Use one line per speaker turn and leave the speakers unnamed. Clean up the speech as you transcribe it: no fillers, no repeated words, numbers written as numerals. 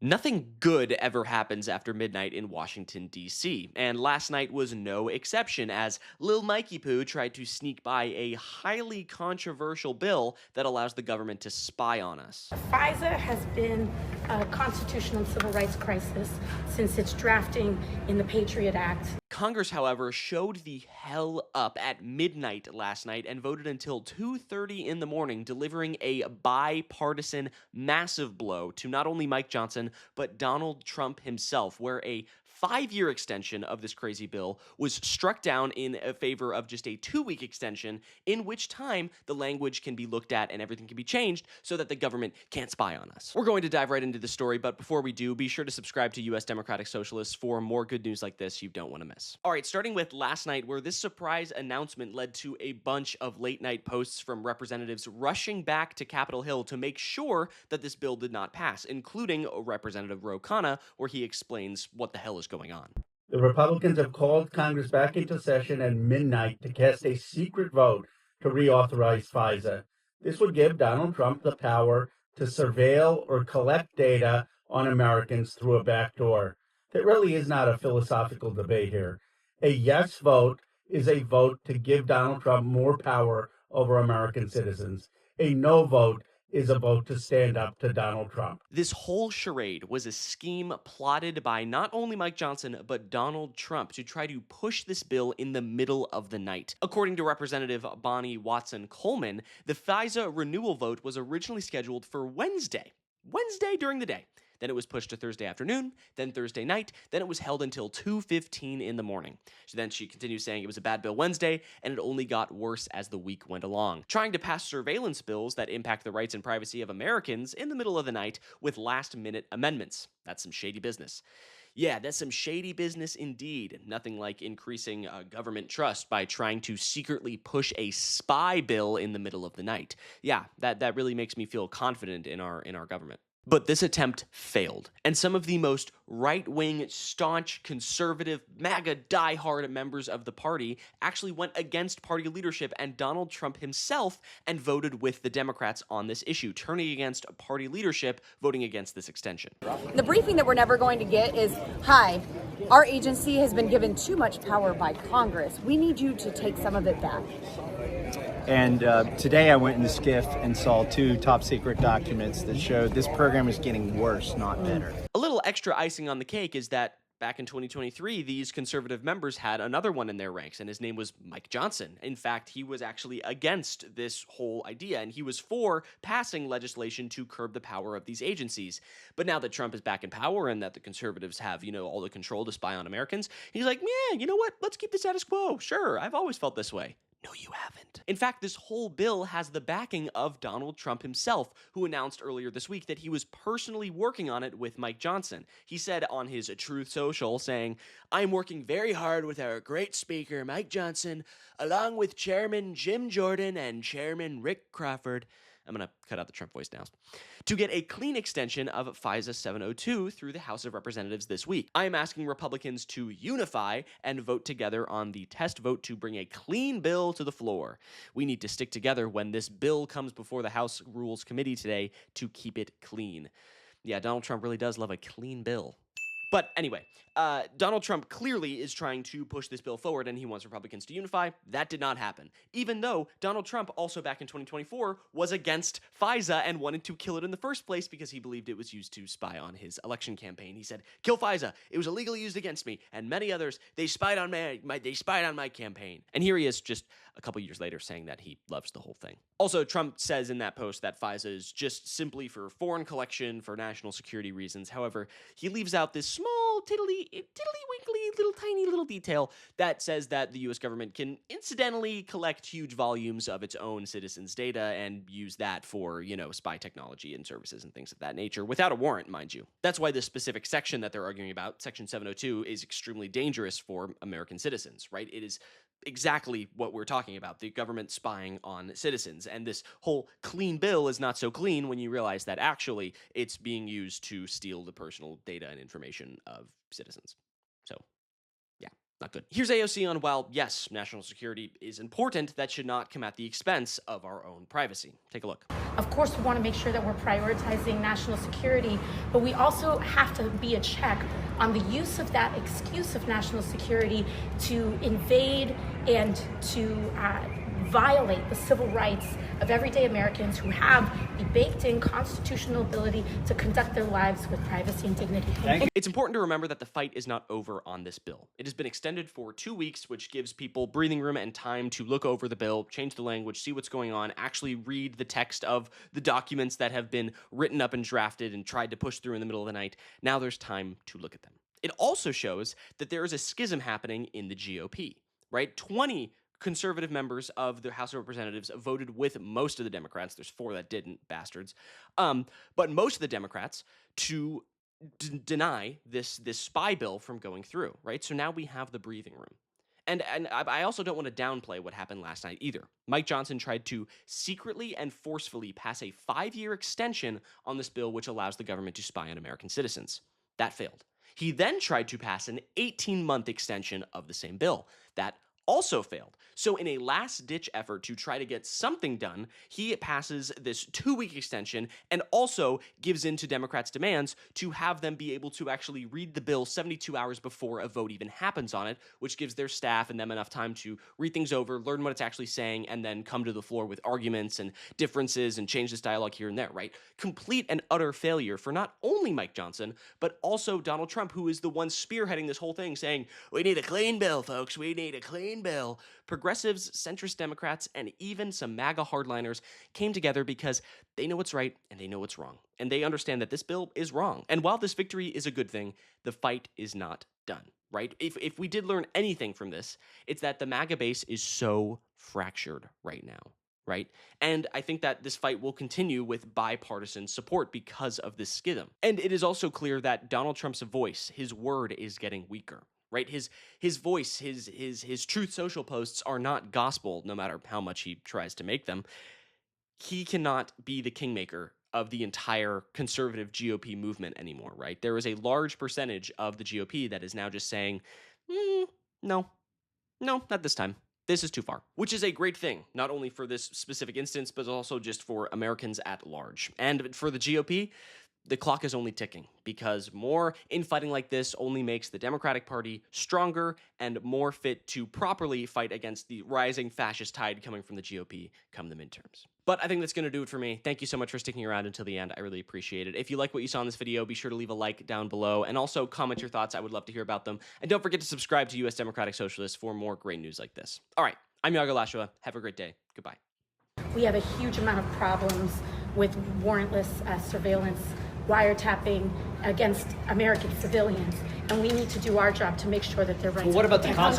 Nothing good ever happens after midnight in Washington, D.C., and last night was no exception as Lil Mikey Poo tried to sneak by a highly controversial bill that allows the government to spy on us.
FISA has been a constitutional and civil rights crisis since its drafting in the Patriot Act.
Congress, however, showed the hell up at midnight last night and voted until 2:30 in the morning, delivering a bipartisan massive blow to not only Mike Johnson, but Donald Trump himself, where a 5-year extension of this crazy bill was struck down in favor of just a 2-week extension, in which time the language can be looked at and everything can be changed so that the government can't spy on us. We're going to dive right into the story, but before we do, be sure to subscribe to US Democratic Socialists for more good news like this you don't want to miss. All right, starting with last night, where this surprise announcement led to a bunch of late night posts from representatives rushing back to Capitol Hill to make sure that this bill did not pass, including Representative Ro Khanna, where he explains what the hell is going on.
The Republicans have called Congress back into session at midnight to cast a secret vote to reauthorize FISA. This would give Donald Trump the power to surveil or collect data on Americans through a back door. There really is not a philosophical debate here. A yes vote is a vote to give Donald Trump more power over American citizens. A no vote is a vote to stand up to Donald Trump.
This whole charade was a scheme plotted by not only Mike Johnson, but Donald Trump to try to push this bill in the middle of the night. According to Representative Bonnie Watson Coleman, the FISA renewal vote was originally scheduled for Wednesday during the day. Then it was pushed to Thursday afternoon, then Thursday night, then it was held until 2:15 in the morning. So then she continues saying it was a bad bill Wednesday, and it only got worse as the week went along, trying to pass surveillance bills that impact the rights and privacy of Americans in the middle of the night with last-minute amendments. That's some shady business. Yeah, that's some shady business indeed. Nothing like increasing government trust by trying to secretly push a spy bill in the middle of the night. Yeah, that really makes me feel confident in our government. But this attempt failed, and some of the most right-wing, staunch, conservative, MAGA diehard members of the party actually went against party leadership and Donald Trump himself and voted with the Democrats on this issue, turning against party leadership, voting against this extension.
The briefing that we're never going to get is, hi, our agency has been given too much power by Congress. We need you to take some of it back.
And today I went in the SCIF and saw 2 top secret documents that showed this program is getting worse, not better.
A little extra icing on the cake is that back in 2023, these conservative members had another one in their ranks, and his name was Mike Johnson. In fact, he was actually against this whole idea, and he was for passing legislation to curb the power of these agencies. But now that Trump is back in power and that the conservatives have, all the control to spy on Americans, he's like, yeah, you know what? Let's keep the status quo. Sure, I've always felt this way. No, you haven't. In fact, this whole bill has the backing of Donald Trump himself, who announced earlier this week that he was personally working on it with Mike Johnson. He said on his Truth Social, saying, I'm working very hard with our great speaker, Mike Johnson, along with Chairman Jim Jordan and Chairman Rick Crawford. I'm going to cut out the Trump voice now. To get a clean extension of FISA 702 through the House of Representatives this week. I am asking Republicans to unify and vote together on the test vote to bring a clean bill to the floor. We need to stick together when this bill comes before the House Rules Committee today to keep it clean. Yeah, Donald Trump really does love a clean bill. But anyway, Donald Trump clearly is trying to push this bill forward, and he wants Republicans to unify. That did not happen. Even though Donald Trump also back in 2024 was against FISA and wanted to kill it in the first place because he believed it was used to spy on his election campaign. He said, kill FISA. It was illegally used against me. And many others, they spied on my campaign. And here he is just a couple years later saying that he loves the whole thing. Also, Trump says in that post that FISA is just simply for foreign collection for national security reasons. However, he leaves out this small, tiddly-winkly, little tiny little detail that says that the U.S. government can incidentally collect huge volumes of its own citizens' data and use that for, spy technology and services and things of that nature without a warrant, mind you. That's why this specific section that they're arguing about, Section 702, is extremely dangerous for American citizens, right? It is exactly what we're talking about, the government spying on citizens. And this whole clean bill is not so clean when you realize that actually it's being used to steal the personal data and information of citizens. So, yeah, not good. Here's AOC on, while yes, national security is important, that should not come at the expense of our own privacy. Take a look.
Of course, we want to make sure that we're prioritizing national security, but we also have to be a check on the use of that excuse of national security to invade and to violate the civil rights of everyday Americans who have the baked-in constitutional ability to conduct their lives with privacy and dignity.
It's important to remember that the fight is not over on this bill. It has been extended for 2 weeks, which gives people breathing room and time to look over the bill, change the language, see what's going on, actually read the text of the documents that have been written up and drafted and tried to push through in the middle of the night. Now there's time to look at them. It also shows that there is a schism happening in the GOP, right? 20 conservative members of the House of Representatives voted with most of the Democrats. There's 4 that didn't, bastards. But most of the Democrats to deny this spy bill from going through, right? So now we have the breathing room. And I also don't want to downplay what happened last night either. Mike Johnson tried to secretly and forcefully pass a 5-year extension on this bill, which allows the government to spy on American citizens. That failed. He then tried to pass an 18-month extension of the same bill. That also failed. So in a last-ditch effort to try to get something done, he passes this 2-week extension and also gives in to Democrats' demands to have them be able to actually read the bill 72 hours before a vote even happens on it, which gives their staff and them enough time to read things over, learn what it's actually saying, and then come to the floor with arguments and differences and change this dialogue here and there, right? Complete and utter failure for not only Mike Johnson, but also Donald Trump, who is the one spearheading this whole thing, saying, we need a clean bill, folks, we need a clean bill. Progressives, centrist Democrats, and even some MAGA hardliners came together because they know what's right and they know what's wrong. And they understand that this bill is wrong. And while this victory is a good thing, the fight is not done, right? If we did learn anything from this, it's that the MAGA base is so fractured right now, right? And I think that this fight will continue with bipartisan support because of this schism. And it is also clear that Donald Trump's voice, his word, is getting weaker. Right, his voice, his Truth Social posts are not gospel, no matter how much he tries to make them. He cannot be the kingmaker of the entire conservative GOP movement anymore, right? There is a large percentage of the GOP that is now just saying, no, not this time. This is too far, which is a great thing, not only for this specific instance, but also just for Americans at large. And for the GOP, the clock is only ticking because more infighting like this only makes the Democratic Party stronger and more fit to properly fight against the rising fascist tide coming from the GOP come the midterms. But I think that's going to do it for me. Thank you so much for sticking around until the end. I really appreciate it. If you like what you saw in this video, be sure to leave a like down below and also comment your thoughts. I would love to hear about them. And don't forget to subscribe to US Democratic Socialists for more great news like this. All right, I'm Iago Lashua. Have a great day. Goodbye.
We have a huge amount of problems with warrantless surveillance, wiretapping against American civilians, and we need to do our job to make sure that they're right.
Well, what about the concept